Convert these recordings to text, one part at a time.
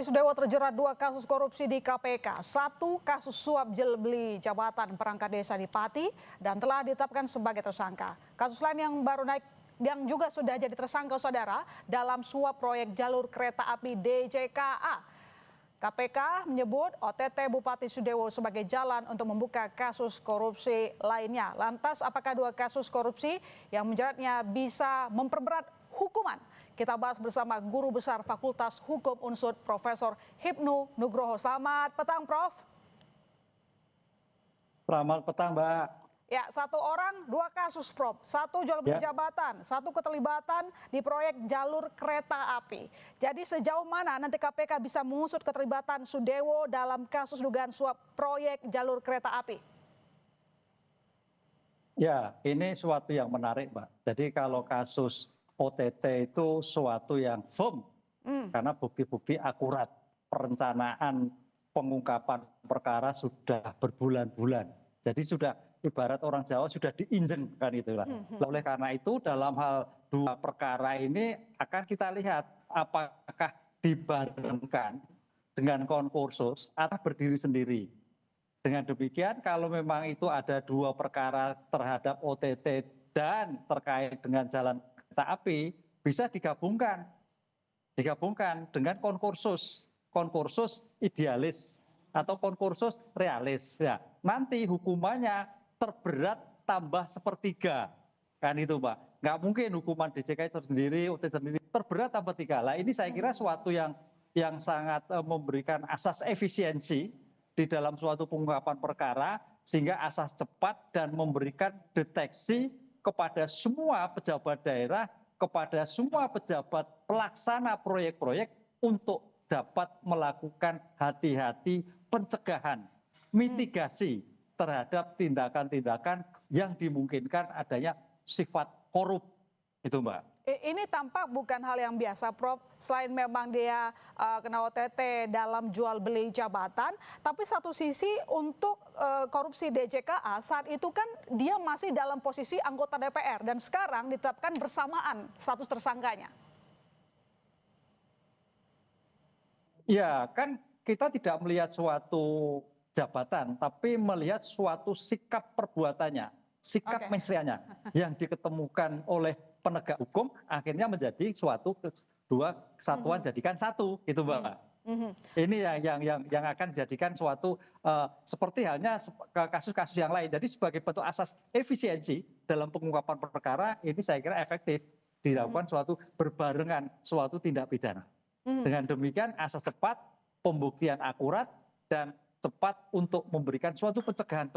Sudewo terjerat 2 kasus korupsi di KPK, 1 kasus suap jual beli jabatan perangkat desa di Pati dan telah ditetapkan sebagai tersangka. Kasus lain yang baru naik yang juga sudah jadi tersangka saudara dalam suap proyek jalur kereta api DJKA. KPK menyebut OTT Bupati Sudewo sebagai jalan untuk membuka kasus korupsi lainnya. Lantas apakah 2 kasus korupsi yang menjeratnya bisa memperberat hukuman? Kita bahas bersama Guru Besar Fakultas Hukum Unsud Profesor Hipnu Nugroho. Selamat petang, Prof. Selamat petang, Mbak. Ya, 1 orang 2 kasus, Prof. 1 jual beli jabatan, 1 keterlibatan di proyek jalur kereta api. Jadi sejauh mana nanti KPK bisa mengusut keterlibatan Sudewo dalam kasus dugaan suap proyek jalur kereta api? Ya, ini suatu yang menarik, Mbak. Jadi kalau kasus OTT itu suatu yang firm, karena bukti-bukti akurat, perencanaan pengungkapan perkara sudah berbulan-bulan. Jadi sudah ibarat orang Jawa sudah diinjeng kan itulah. Oleh karena itu dalam hal 2 perkara ini akan kita lihat apakah dibarengkan dengan konkursus atau berdiri sendiri. Dengan demikian kalau memang itu ada 2 perkara terhadap OTT dan terkait dengan jalan kereta api bisa digabungkan dengan konkursus idealis atau konkursus realis ya. Nanti hukumannya terberat tambah 1/3 kan itu, Mbak. Nggak mungkin hukuman DJKA sendiri OTT sendiri terberat tambah 3 lah. Ini saya kira suatu yang sangat memberikan asas efisiensi di dalam suatu pengungkapan perkara sehingga asas cepat dan memberikan deteksi kepada semua pejabat daerah, kepada semua pejabat pelaksana proyek-proyek untuk dapat melakukan hati-hati pencegahan, mitigasi terhadap tindakan-tindakan yang dimungkinkan adanya sifat korup. Itu, Mbak. Ini tampak bukan hal yang biasa, Prof. Selain memang dia kena OTT dalam jual beli jabatan, tapi satu sisi untuk korupsi DJKA saat itu kan dia masih dalam posisi anggota DPR dan sekarang ditetapkan bersamaan status tersangkanya. Ya, kan kita tidak melihat suatu jabatan, tapi melihat suatu sikap perbuatannya, sikap mensreanya yang diketemukan oleh penegak hukum akhirnya menjadi suatu 2 kesatuan jadikan 1 gitu, Mbak. Ini yang akan dijadikan suatu seperti halnya kasus-kasus yang lain. Jadi sebagai bentuk asas efisiensi dalam pengungkapan perkara ini saya kira efektif dilakukan suatu berbarengan suatu tindak pidana. Dengan demikian asas cepat, pembuktian akurat dan cepat untuk memberikan suatu pencegahan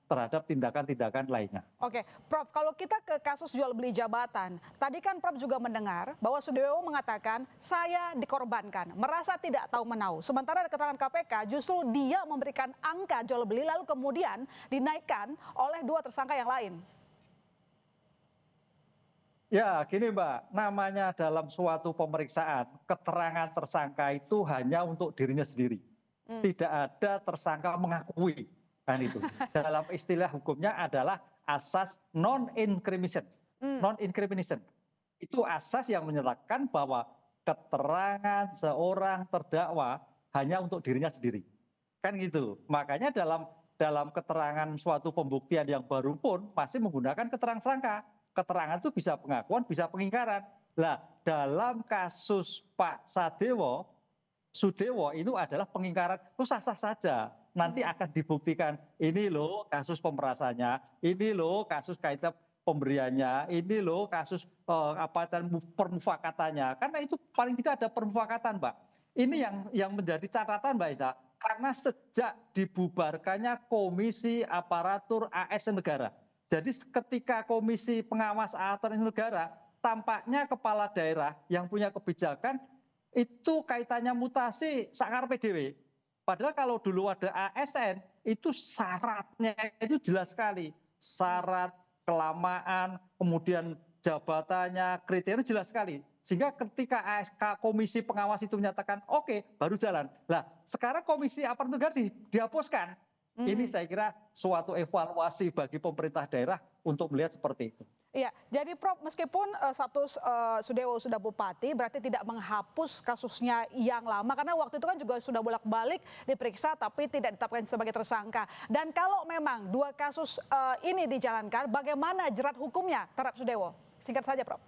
terhadap tindakan-tindakan lainnya. Oke, Prof, kalau kita ke kasus jual beli jabatan, tadi kan Prof juga mendengar bahwa Sudewo mengatakan saya dikorbankan, merasa tidak tahu menahu. Sementara di keterangan KPK justru dia memberikan angka jual beli lalu kemudian dinaikkan oleh 2 tersangka yang lain. Ya, gini, Mbak, namanya dalam suatu pemeriksaan, keterangan tersangka itu hanya untuk dirinya sendiri. Tidak ada tersangka mengakui. Kan itu. Dalam istilah hukumnya adalah asas non-incrimination. Non-incrimination. Itu asas yang menyatakan bahwa keterangan seorang terdakwa hanya untuk dirinya sendiri. Kan gitu. Makanya dalam keterangan suatu pembuktian yang baru pun masih menggunakan keterangan tersangka. Keterangan itu bisa pengakuan, bisa pengingkaran. Nah, dalam kasus Pak Sudewo itu adalah pengingkaran, itu sah-sah saja. Nanti akan dibuktikan, ini loh kasus pemerasannya, ini loh kasus kaitan pemberiannya, ini loh kasus dan permufakatannya. Karena itu paling tidak ada permufakatan, Mbak. Ini yang menjadi catatan, Mbak Isa. Karena sejak dibubarkannya Komisi Aparatur ASN Negara. Jadi ketika Komisi Pengawas ASN Negara, tampaknya kepala daerah yang punya kebijakan itu kaitannya mutasi sakar PDW. Padahal kalau dulu ada ASN itu syaratnya itu jelas sekali. Syarat, kelamaan, kemudian jabatannya, kriteria jelas sekali. Sehingga ketika Komisi Pengawas itu menyatakan oke, baru jalan. Lah, sekarang Komisi Aparatur Negara dihapuskan. Ini saya kira suatu evaluasi bagi pemerintah daerah untuk melihat seperti itu. Iya, jadi Prof, meskipun status Sudewo sudah bupati, berarti tidak menghapus kasusnya yang lama, karena waktu itu kan juga sudah bolak-balik diperiksa, tapi tidak ditetapkan sebagai tersangka. Dan kalau memang dua kasus ini dijalankan, bagaimana jerat hukumnya terhadap Sudewo? Singkat saja, Prof.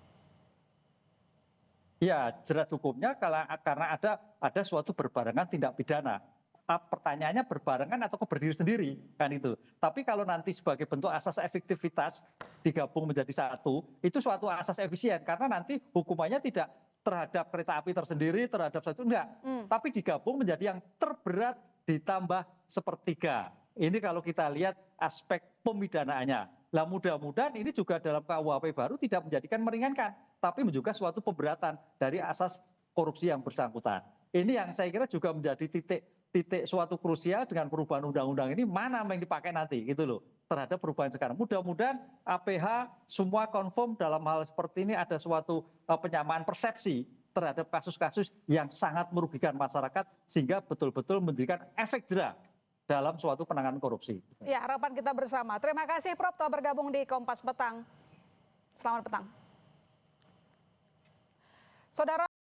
Ya, jerat hukumnya karena ada suatu berbarengan tindak pidana. Pertanyaannya berbarengan atau berdiri sendiri kan itu. Tapi kalau nanti sebagai bentuk asas efektivitas digabung menjadi satu, itu suatu asas efisien karena nanti hukumannya tidak terhadap kereta api tersendiri, terhadap satu enggak, tapi digabung menjadi yang terberat ditambah sepertiga. Ini kalau kita lihat aspek pemidanaannya. Lah mudah-mudahan ini juga dalam KUHP baru tidak menjadikan meringankan, tapi juga suatu pemberatan dari asas korupsi yang bersangkutan. Ini yang saya kira juga menjadi titik suatu krusial dengan perubahan undang-undang ini, mana yang dipakai nanti gitu loh terhadap perubahan sekarang. Mudah-mudahan APH semua confirm dalam hal seperti ini ada suatu penyamaan persepsi terhadap kasus-kasus yang sangat merugikan masyarakat sehingga betul-betul memberikan efek jera dalam suatu penanganan korupsi. Ya, harapan kita bersama. Terima kasih Prof telah bergabung di Kompas Petang. Selamat petang. Saudara